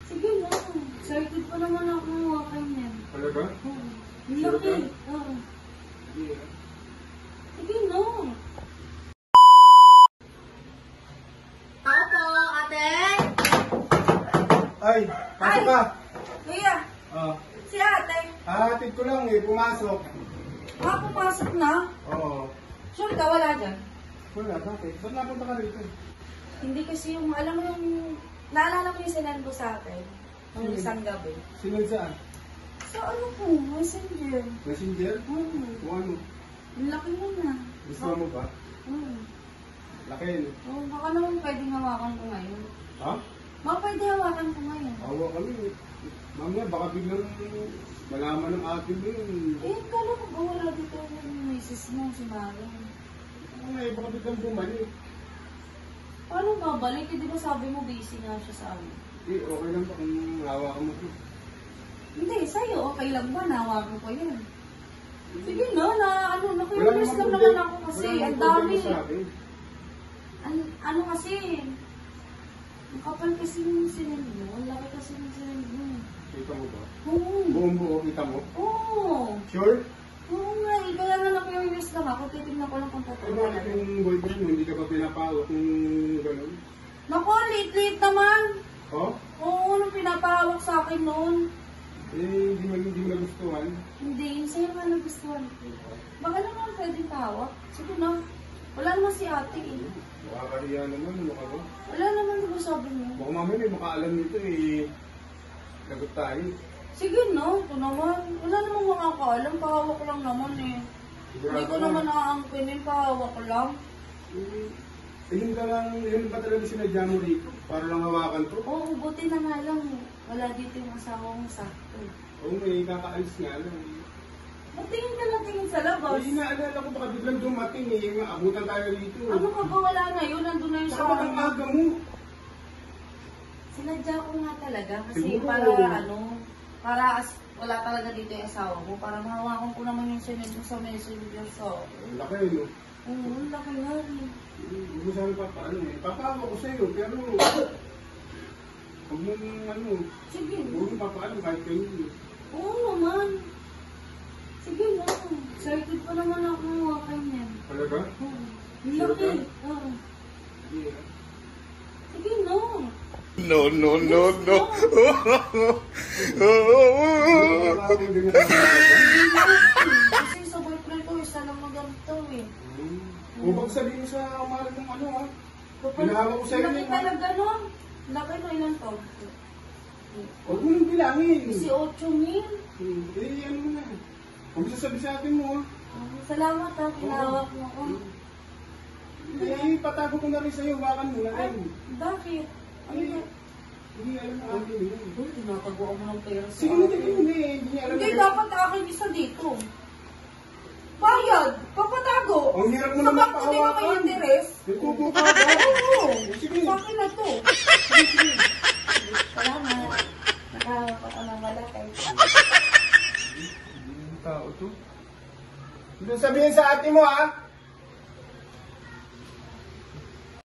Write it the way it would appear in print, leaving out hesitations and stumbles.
Sige na. Excited pa naman ako hawakan yan. Talaga? Oo. Sure Laki. ka? Oo. Sige. Sige na. Ako po, ate. Ay, pasok ka. Kuya, Ah, si ate. hatid ko lang eh, pumasok. Pumasok na. Oo. Sure ka, wala dyan? Wala, bakit? Ba't napunta ka rito? Hindi kasi yung, alam mo yung, naalala mo yung sinend ko sa akin? Nung isang gabi. Sinod saan? So ano po, messenger. Messenger? Kung ano? Ang laki mo na. Gusto mo ba? Laki. Oh, baka naman pwedeng hawakan ko ngayon. Ha? Baka pwede hawakan ko ngayon. Awa kami. Mamaya, baka biglang malaman ng atin mo yun. Eh, kala ko ba wala dito yung misis mo, si Marlon? Ay, baka biglang bumalik. Paano babalik? Eh, di ba sabi mo busy nga siya sa amin? Eh, okay lang ba kung hawakan mo ito? Hindi, sa'yo okay lang ba? Nahawakan ko yan. Sige na, naku-curious namang lang naman problema- ako kasi. wala Ang namang dami. problema sa akin. Ano kasi, ang kapal kasi yung sinend mo. Ang laki kasi yung sinend mo. Kita mo ba? Oo. Buong buo, kita mo? Oo. Sure? Oo nga, eh. Kaya nga na-curious lang ako. Titignan ko lang kung Eh, totoo bakit talaga. yung boyfriend mo, hindi ka pa pinapawak ng gano'n? Naku, late naman. Oh? Oo, nung pinapahawak sa akin noon. Eh, hindi mo nagustuhan. Hindi, yung sa'yo nga nagustuhan ko. Baka naman pwedeng tawag. Sige na. Wala naman si ate eh. Nakakahiya naman, ano ka ba? Wala naman diba sabi mo. Baka mamaya may makaalam nito eh. Lagot tayo. Sige na, ito naman. Wala namang makakaalam. Pahawak lang naman eh. Hindi ko naman naaangkinin. Pahawak lang. Yun ka lang, yun ba talaga sinadya mo rito? Para lang hawakan to? Oo, buti na nga lang. Wala dito yung asawa mo sakto. Oo, may kakaalis nga lang. Magtingin ka lang tingin sa labas. Eh, inaalala ko baka biglang dumating eh. Maabutan tayo rito. Ano ka ba wala na yun? Nandun na yung Saka ba't ang asawa mo. aga mo? Sinadya ko nga talaga. Kasi Siguro. para wala talaga dito yung asawa mo. Para mahawakan ko naman yung sinend mo sa messenger sa Ang laki, no? Oo, ang laki nga rin. Hindi mo sana papaano eh. Papahawa ko sa'yo, pero... Huwag mong ano... Sige. Huwag mong papaano kahit kayo eh. Oo naman. Sige na. Excited pa naman ako hawakan yan. Talaga? Oo. Ang Sure laki. ka? Oo. Yeah. Sige na. No, no, no, no. Kasi sa boyfriend ko, isa lang maganto eh. Kung bang sabihin sa mahal mong ano ha? Kapag Pinahawa ko sa'yo laki eh. talaga nun. Laki na ilang taon. Huwag mo nang bilangin. Si 8,000. Eh, ano mo na. Huwag mo sasabi sa akin mo ha. Salamat ha, pinahawak mo ko. Eh, patago ko na rin sa'yo. Wakan mo na Ay, rin. bakit? Ano Eh, yan? hindi alam na akin yun. Uy, tinatago mo ng pera sa Sige, hindi. Hindi niya alam Hindi, na. dapat akin isa dito. Bayad! Papatago! Ang hirap mo Sa naman banko, di ba may pahawakan. interes? Nagkubo ka ba? Oo! Sige. Sa akin na to. Salamat. Nakahawak ako ng malaki. Tao to. Hindi sabihin sa ate mo ha.